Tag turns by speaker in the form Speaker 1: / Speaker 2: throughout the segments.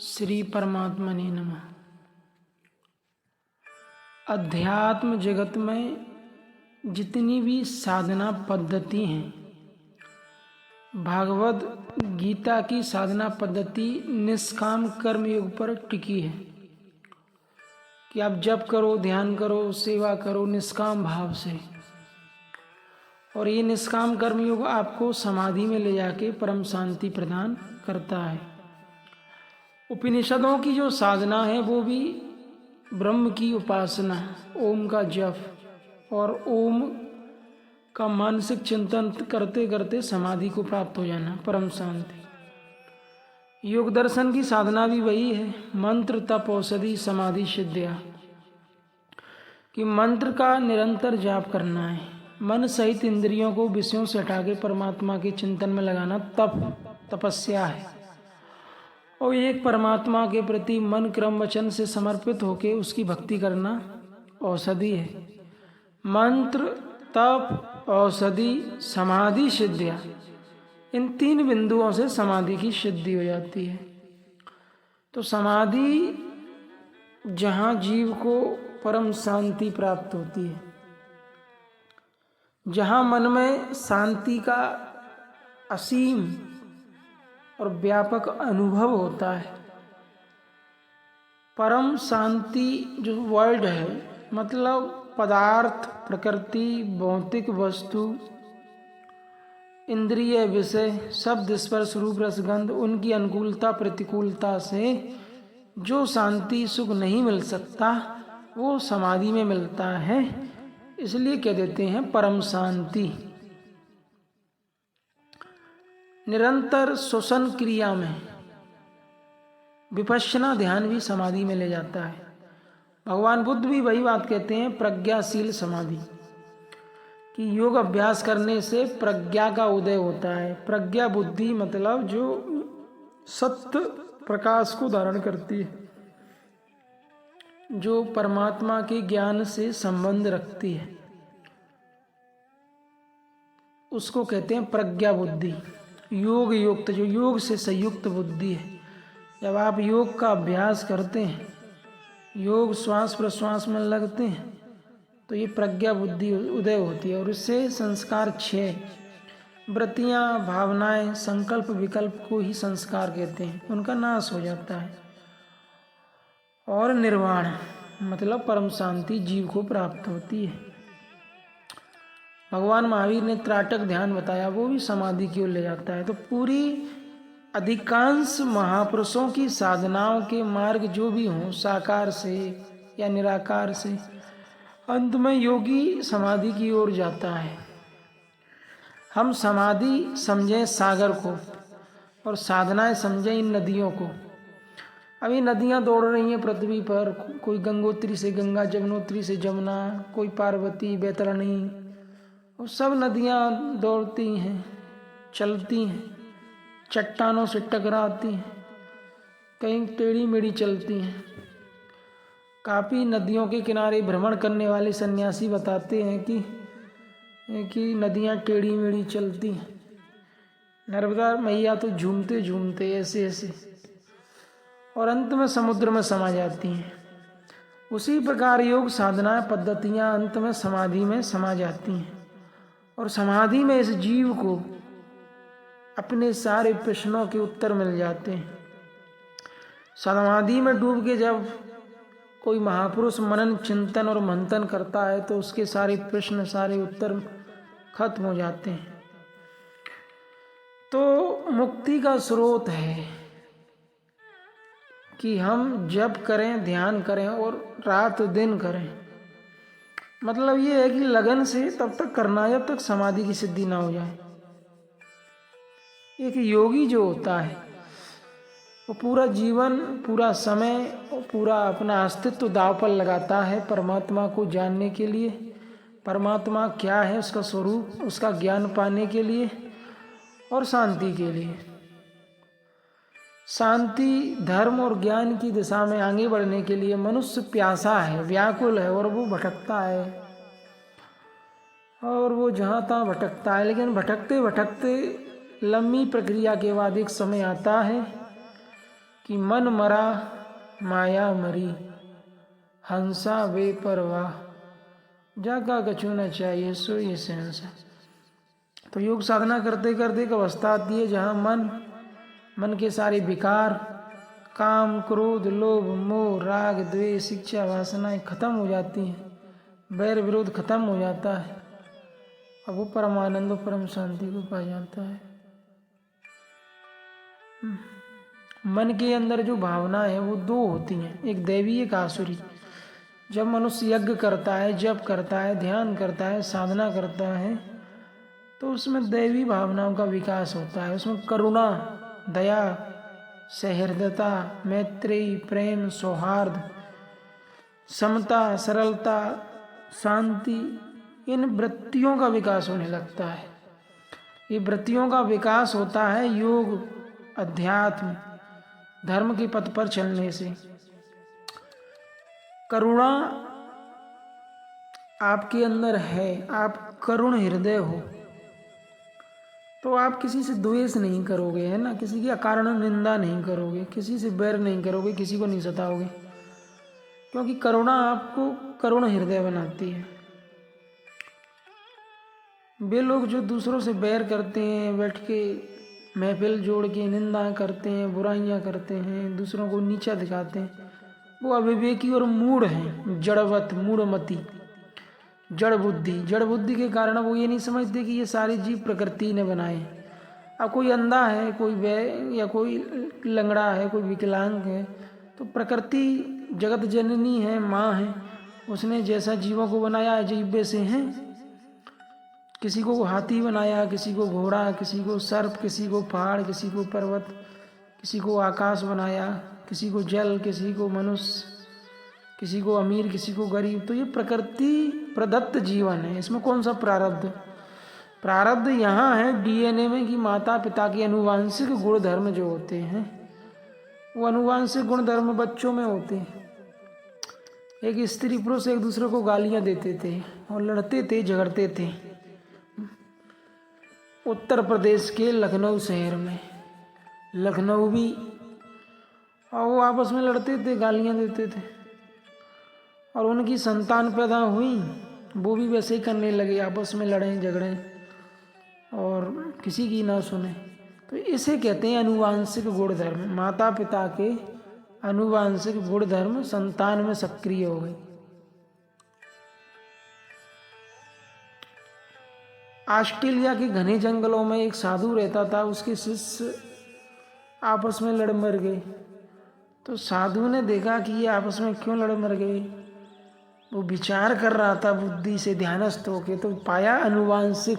Speaker 1: श्री परमात्मने नमः। अध्यात्म जगत में जितनी भी साधना पद्धति हैं, भागवत गीता की साधना पद्धति निष्काम कर्म योग पर टिकी है कि आप जप करो, ध्यान करो, सेवा करो निष्काम भाव से। और ये निष्काम कर्म योग आपको समाधि में ले जाके परम शांति प्रदान करता है। उपनिषदों की जो साधना है वो भी ब्रह्म की उपासना, ओम का जप और ओम का मानसिक चिंतन करते करते समाधि को प्राप्त हो जाना, परम शांति। योग दर्शन की साधना भी वही है, मंत्र तप औषधि समाधि सिद्धिया, कि मंत्र का निरंतर जाप करना है, मन सहित इंद्रियों को विषयों से हटा के परमात्मा के चिंतन में लगाना तपस्या है। और एक परमात्मा के प्रति मन क्रम वचन से समर्पित होकर उसकी भक्ति करना औषधि है। मंत्र तप औषधि समाधि सिद्धिया, इन तीन बिंदुओं से समाधि की सिद्धि हो जाती है। तो समाधि जहाँ जीव को परम शांति प्राप्त होती है, जहाँ मन में शांति का असीम और व्यापक अनुभव होता है। परम शांति जो वर्ड है, मतलब पदार्थ, प्रकृति, भौतिक वस्तु, इंद्रिय, विषय, शब्द, स्पर्श, रूप, रसगंध, उनकी अनुकूलता प्रतिकूलता से जो शांति सुख नहीं मिल सकता वो समाधि में मिलता है। इसलिए कह देते हैं परम शांति। निरंतर श्वसन क्रिया में विपश्यना ध्यान भी समाधि में ले जाता है। भगवान बुद्ध भी वही बात कहते हैं, प्रज्ञाशील समाधि, कि योग अभ्यास करने से प्रज्ञा का उदय होता है। प्रज्ञा बुद्धि मतलब जो सत्य प्रकाश को धारण करती है, जो परमात्मा के ज्ञान से संबंध रखती है, उसको कहते हैं प्रज्ञा बुद्धि। योग युक्त, जो योग से संयुक्त बुद्धि है। जब आप योग का अभ्यास करते हैं, योग श्वास प्रश्वास में लगते हैं, तो ये प्रज्ञा बुद्धि उदय होती है। और इससे संस्कार 6 वृत्तियाँ, भावनाएं, संकल्प विकल्प को ही संस्कार कहते हैं, उनका नाश हो जाता है। और निर्वाण मतलब परम शांति जीव को प्राप्त होती है। भगवान महावीर ने त्राटक ध्यान बताया, वो भी समाधि की ओर ले जाता है। तो पूरी अधिकांश महापुरुषों की साधनाओं के मार्ग जो भी हों, साकार से या निराकार से, अंत में योगी समाधि की ओर जाता है। हम समाधि समझें सागर को और साधनाएं समझें इन नदियों को। अभी नदियां दौड़ रही हैं पृथ्वी पर, कोई गंगोत्री से गंगा, जमुनोत्री से जमुना, कोई पार्वती, बैतरणी, वो सब नदियां दौड़ती हैं, चलती हैं, चट्टानों से टकराती हैं, कहीं टेढ़ी मेढ़ी चलती हैं। काफ़ी नदियों के किनारे भ्रमण करने वाले सन्यासी बताते हैं कि नदियां टेढ़ी मेढ़ी चलती हैं। नर्मदा मैया तो झूमते झूमते ऐसे ऐसे और अंत में समुद्र में समा जाती हैं। उसी प्रकार योग साधना पद्धतियां अंत में समाधि में समा जाती हैं। और समाधि में इस जीव को अपने सारे प्रश्नों के उत्तर मिल जाते हैं। समाधि में डूब के जब कोई महापुरुष मनन चिंतन और मंथन करता है तो उसके सारे प्रश्न, सारे उत्तर खत्म हो जाते हैं। तो मुक्ति का स्रोत है कि हम जप करें, ध्यान करें और रात दिन करें। मतलब ये है कि लगन से तब तक करना जब तक समाधि की सिद्धि ना हो जाए। एक योगी जो होता है वो पूरा जीवन, पूरा समय और पूरा अपना अस्तित्व दांव पर लगाता है परमात्मा को जानने के लिए, परमात्मा क्या है उसका स्वरूप, उसका ज्ञान पाने के लिए और शांति के लिए। शांति, धर्म और ज्ञान की दिशा में आगे बढ़ने के लिए मनुष्य प्यासा है, व्याकुल है और वो भटकता है। और वो जहाँ तहाँ भटकता है, लेकिन भटकते भटकते लंबी प्रक्रिया के बाद एक समय आता है कि मन मरा माया मरी, हंसा बेपरवाह, जाका कछु न चाहिए सोई सहनसा। तो योग साधना करते करते एक अवस्था आती है जहाँ मन के सारे विकार, काम, क्रोध, लोभ, मोह, राग, द्वेष, इच्छा, वासनाएं खत्म हो जाती हैं, बैर विरोध खत्म हो जाता है, अब वो परमानंद और परम शांति को पा जाता है। मन के अंदर जो भावना है वो दो होती हैं, एक दैवी एक आसुरी। जब मनुष्य यज्ञ करता है, जप करता है, ध्यान करता है, साधना करता है, तो उसमें दैवी भावनाओं का विकास होता है। उसमें करुणा, दया, सहृदयता, मैत्री, प्रेम, सौहार्द, समता, सरलता, शांति, इन वृत्तियों का विकास होने लगता है। ये वृत्तियों का विकास होता है योग, अध्यात्म, धर्म के पथ पर चलने से। करुणा आपके अंदर है, आप करुण हृदय हो, तो आप किसी से द्वेष नहीं करोगे, है ना, किसी की अकारण निंदा नहीं करोगे, किसी से बैर नहीं करोगे, किसी को नहीं सताओगे, क्योंकि करुणा आपको करुण हृदय बनाती है। वे लोग जो दूसरों से बैर करते हैं, बैठ के महफिल जोड़ के निंदा करते हैं, बुराइयां करते हैं, दूसरों को नीचा दिखाते हैं, वो अविवेकी और मूढ़ हैं, जड़वत, मूढ़मती, जड़ बुद्धि के कारण वो ये नहीं समझते कि ये सारे जीव प्रकृति ने बनाए। अब कोई अंधा है, कोई या कोई लंगड़ा है, कोई विकलांग है, तो प्रकृति जगत जननी है, माँ है, उसने जैसा जीवों को बनाया अजीब वैसे हैं। किसी को हाथी बनाया, किसी को घोड़ा, किसी को सर्प, किसी को पहाड़, किसी को पर्वत, किसी को आकाश बनाया, किसी को जल, किसी को मनुष्य, किसी को अमीर, किसी को गरीब। तो ये प्रकृति प्रदत्त जीवन है, इसमें कौन सा प्रारब्ध? प्रारब्ध यहाँ है डीएनए में कि माता पिता के अनुवांशिक गुण धर्म जो होते हैं, वो अनुवांशिक गुण धर्म बच्चों में होते हैं। एक स्त्री पुरुष एक दूसरे को गालियां देते थे और लड़ते थे, झगड़ते थे। उत्तर प्रदेश के लखनऊ शहर में लखनऊ भी, और वो आपस में लड़ते थे, गालियां देते थे, और उनकी संतान पैदा हुई, वो भी वैसे ही करने लगे, आपस में लड़ें झगड़ें और किसी की ना सुने। तो इसे कहते हैं अनुवांशिक गुण धर्म। माता पिता के अनुवांशिक गुण धर्म संतान में सक्रिय हो गई। ऑस्ट्रेलिया के घने जंगलों में एक साधु रहता था, उसके शिष्य आपस में लड़ मर गए। तो साधु ने देखा कि ये आपस में क्यों लड़ मर गए, वो विचार कर रहा था बुद्धि से ध्यानस्थ होके, तो पाया अनुवांशिक।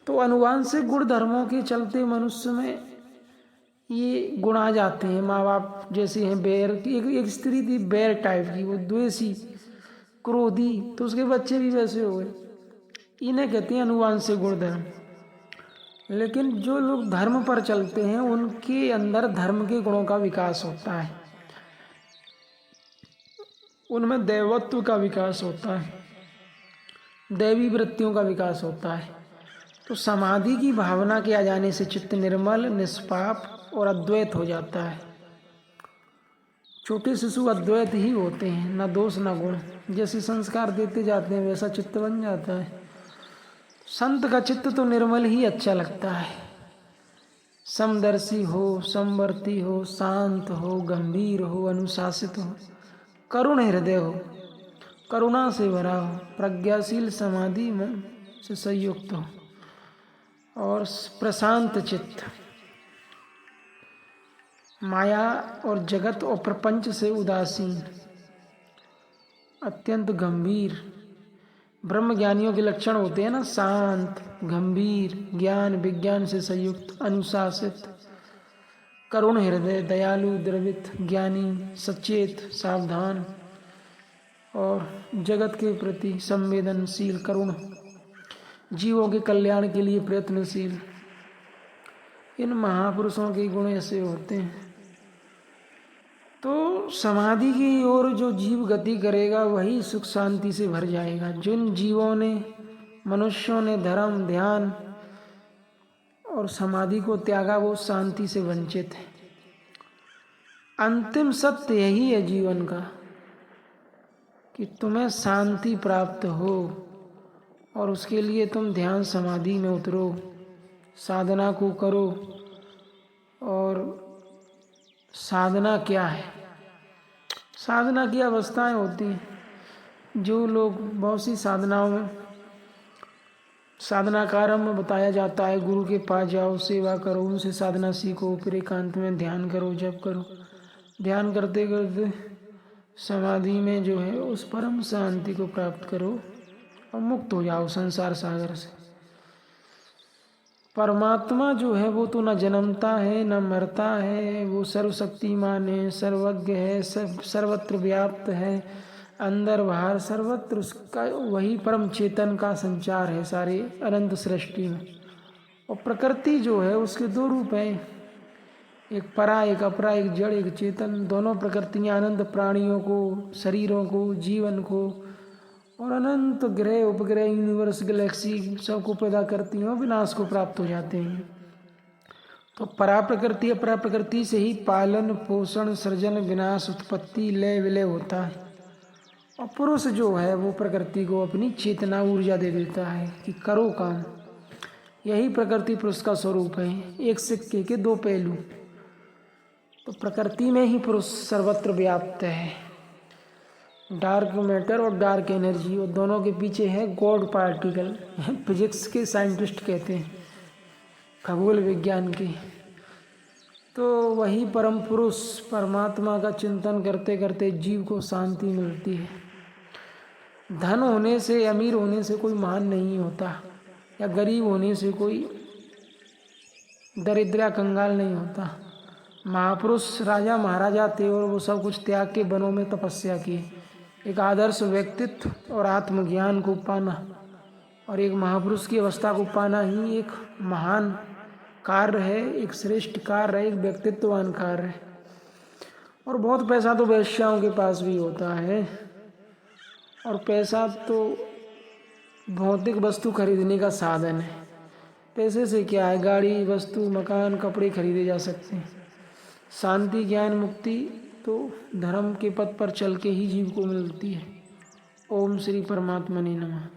Speaker 1: तो अनुवांशिक गुण धर्मों के चलते मनुष्य में ये गुण आ जाते हैं। माँ बाप जैसे हैं बैर, एक स्त्री थी बैर टाइप की, वो द्वेषी, क्रोधी, तो उसके बच्चे भी वैसे हो गए। इन्हें कहते हैं अनुवांशिक गुण धर्म। लेकिन जो लोग धर्म पर चलते हैं उनके अंदर धर्म के गुणों का विकास होता है, उनमें दैवत्व का विकास होता है, दैवी वृत्तियों का विकास होता है। तो समाधि की भावना के आ जाने से चित्त निर्मल, निष्पाप और अद्वैत हो जाता है। छोटे शिशु अद्वैत ही होते हैं, ना दोष ना गुण। जैसे संस्कार देते जाते हैं वैसा चित्त बन जाता है। संत का चित्त तो निर्मल ही अच्छा लगता है। समदर्शी हो, समवर्ती हो, शांत हो, गंभीर हो, अनुशासित हो, करुण हृदय हो, करुणा से भरा हो, प्रज्ञाशील समाधि में से संयुक्त हो और प्रशांत चित्त, माया और जगत और प्रपंच से उदासीन, अत्यंत गंभीर। ब्रह्म ज्ञानियों के लक्षण होते हैं ना, शांत, गंभीर, ज्ञान विज्ञान से संयुक्त, अनुशासित, करुण हृदय, दयालु, द्रवित, ज्ञानी, सचेत, सावधान और जगत के प्रति संवेदनशील, करुण, जीवों के कल्याण के लिए प्रयत्नशील। इन महापुरुषों के गुण ऐसे होते हैं। तो समाधि की ओर जो जीव गति करेगा वही सुख शांति से भर जाएगा। जिन जीवों ने, मनुष्यों ने धर्म, ध्यान और समाधि को त्यागा वो शांति से वंचित है। अंतिम सत्य यही है जीवन का कि तुम्हें शांति प्राप्त हो, और उसके लिए तुम ध्यान समाधि में उतरो, साधना को करो। और साधना क्या है? साधना की अवस्थाएं होती हैं। जो लोग बहुत सी साधनाओं में, साधना का आरंभ में बताया जाता है, गुरु के पास जाओ, सेवा करो, उनसे साधना सीखो, फिर एकांत में ध्यान करो, जप करो। ध्यान करते करते समाधि में जो है उस परम शांति को प्राप्त करो और मुक्त हो जाओ संसार सागर से। परमात्मा जो है वो तो न जन्मता है न मरता है, वो सर्वशक्तिमान है, सर्वज्ञ है, सर्वत्र व्याप्त है, अंदर बाहर सर्वत्र उसका वही परम चेतन का संचार है सारे अनंत सृष्टि में। और प्रकृति जो है उसके दो रूप हैं, एक परा एक अपरा, एक जड़ एक चेतन। दोनों प्रकृतियाँ अनंत प्राणियों को, शरीरों को, जीवन को और अनंत ग्रह उपग्रह यूनिवर्स गैलेक्सी सबको पैदा करती हैं और विनाश को प्राप्त हो जाते हैं। तो परा प्रकृति अपरा प्रकृति से ही पालन पोषण सृजन विनाश उत्पत्ति लय विलय होता है। और पुरुष जो है वो प्रकृति को अपनी चेतना ऊर्जा दे देता है कि करो काम। यही प्रकृति पुरुष का स्वरूप है, एक सिक्के के दो पहलू। तो प्रकृति में ही पुरुष सर्वत्र व्याप्त है। डार्क मैटर और डार्क एनर्जी, और दोनों के पीछे है गॉड पार्टिकल। फिजिक्स के साइंटिस्ट कहते हैं, खगोल विज्ञान के। तो वही परम पुरुष परमात्मा का चिंतन करते करते जीव को शांति मिलती है। धन होने से, अमीर होने से कोई महान नहीं होता, या गरीब होने से कोई दरिद्र या कंगाल नहीं होता। महापुरुष राजा महाराजा थे और वो सब कुछ त्याग के वनों में तपस्या की। एक आदर्श व्यक्तित्व और आत्मज्ञान को पाना और एक महापुरुष की अवस्था को पाना ही एक महान कार्य है, एक श्रेष्ठ कार्य है, एक व्यक्तित्ववान कार्य है। और बहुत पैसा तो वेश्याओं के पास भी होता है, और पैसा तो भौतिक वस्तु खरीदने का साधन है। पैसे से क्या है, गाड़ी वस्तु मकान कपड़े खरीदे जा सकते हैं। शांति ज्ञान मुक्ति तो धर्म के पथ पर चल के ही जीव को मिलती है। ओम श्री परमात्मा ने नमः।